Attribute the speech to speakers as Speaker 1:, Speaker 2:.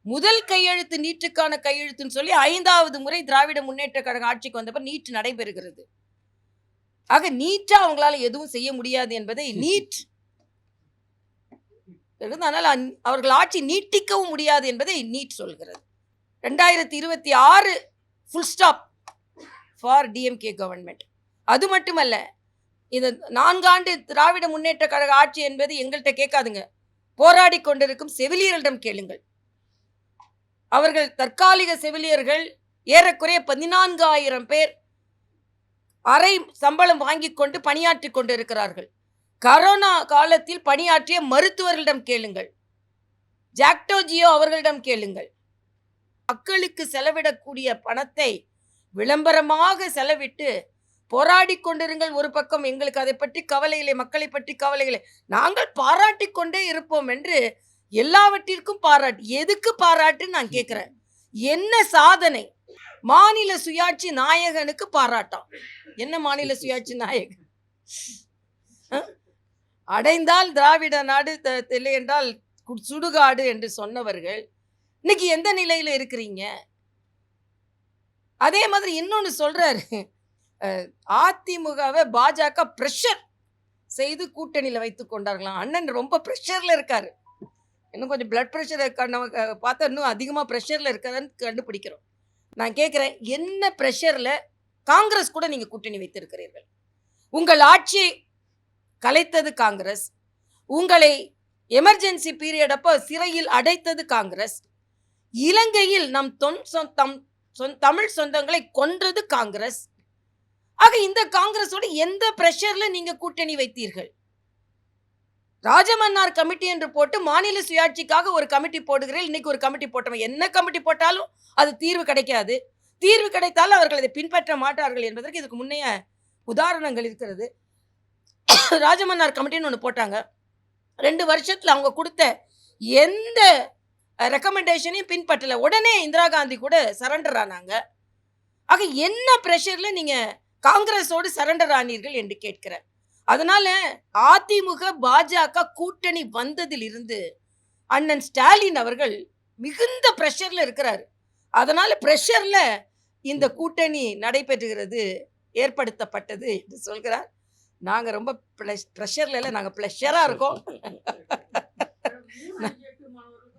Speaker 1: முதல் கையெழுத்து நீட்டுக்கான கையெழுத்துன்னு சொல்லி 5வது முறை திராவிட முன்னேற்ற கழக ஆட்சிக்கு வந்தப்ப நீட் நடைபெறுகிறது. ஆக நீட்டா அவங்களால எதுவும் செய்ய முடியாது என்பதை நீட், அதனால் அவர்கள் ஆட்சி நீட்டிக்கவும் முடியாது என்பதை நீட் சொல்கிறது. 2026 full stop for DMK government. அது மட்டுமல்ல, இந்த 4 ஆண்டு திராவிட முன்னேற்ற கழக ஆட்சி என்பது எங்கள்கிட்ட கேட்காதுங்க, போராடி கொண்டிருக்கும் செவிலியர்களிடம் கேளுங்கள். அவர்கள் தற்காலிக செவிலியர்கள் ஏறக்குறைய 14,000 பேர் அரை சம்பளம் வாங்கி கொண்டு பணியாற்றி கொண்டிருக்கிறார்கள். கரோனா காலத்தில் பணியாற்றிய மருத்துவர்களிடம் கேளுங்கள், ஜாக்டோ ஜியோ அவர்களிடம் கேளுங்கள். மக்களுக்கு செலவிடக்கூடிய பணத்தை விளம்பரமாக செலவிட்டு போராடி கொண்டிருங்கள். ஒரு பக்கம் எங்களுக்கு அதை பற்றி கவலை இல்லை, மக்களை பற்றி கவலை இல்லை, நாங்கள் பாராட்டி கொண்டே இருப்போம் என்று எல்லாவற்றிற்கும் பாராட்டு. எதுக்கு பாராட்டு நான் கேட்கிறேன். என்ன சாதனை? மாநில சுயாட்சி நாயகனுக்கு பாராட்டாம். என்ன மாநில சுயாட்சி நாயகன்? அடைந்தால் திராவிட நாடு, இல்லை என்றால் சுடுகாடு என்று சொன்னவர்கள் இன்னைக்கு எந்த நிலையில இருக்கிறீங்க? அதே மாதிரி இன்னொன்னு சொல்றாரு, அதிமுகவை பாஜக பிரஷர் செய்து கூட்டணியில் வைத்துக் கொண்டார்களாம். அண்ணன் ரொம்ப பிரஷர்ல இருக்காரு. இன்னும் கொஞ்சம் பிளட் ப்ரெஷர் நமக்கு பார்த்தா இன்னும் அதிகமாக ப்ரெஷரில் இருக்காதுன்னு கண்டுபிடிக்கிறோம். நான் கேட்குறேன், என்ன ப்ரெஷரில் காங்கிரஸ் கூட நீங்கள் கூட்டணி வைத்திருக்கிறீர்கள்? உங்கள் ஆட்சியை கலைத்தது காங்கிரஸ், உங்களை எமர்ஜென்சி பீரியட் அப்போ சிறையில் அடைத்தது காங்கிரஸ், இலங்கையில் நம் தமிழ் சொந்தங்களை கொன்றது காங்கிரஸ். ஆக இந்த காங்கிரஸோட எந்த ப்ரெஷரில் நீங்கள் கூட்டணி வைத்தீர்கள்? ராஜமன்னார் கமிட்டி என்று போட்டு மாநில சுயாட்சிக்காக ஒரு கமிட்டி போடுகிறேன். இன்னைக்கு ஒரு கமிட்டி போட்டவன் என்ன கமிட்டி போட்டாலும் அது தீர்வு கிடைக்காது. தீர்வு கிடைத்தாலும் அவர்கள் அதை பின்பற்ற மாட்டார்கள் என்பதற்கு இதுக்கு முன்னைய உதாரணங்கள் இருக்கிறது. ராஜமன்னார் கமிட்டின்னு ஒன்று போட்டாங்க. 2 வருஷத்தில் அவங்க கொடுத்த எந்த ரெக்கமெண்டேஷனையும் பின்பற்றல. உடனே இந்திரா காந்தி கூட சரண்டர் ஆனாங்க. ஆக என்ன ப்ரெஷரில் நீங்கள் காங்கிரஸோடு சரண்டர் ஆனீர்கள் என்று கேட்கிறேன். அதனால அதிமுக பாஜக கூட்டணி வந்ததில் இருந்து அண்ணன் ஸ்டாலின் அவர்கள் மிகுந்த பிரஷர்ல இருக்கிறார். அதனால பிரஷர்ல இந்த கூட்டணி நடைபெறுகிறது, ஏற்படுத்தப்பட்டது என்று சொல்கிறார். நாங்க ரொம்ப பிரஷர்ல இல்லை, நாங்க பிளஷரா இருக்கோம்.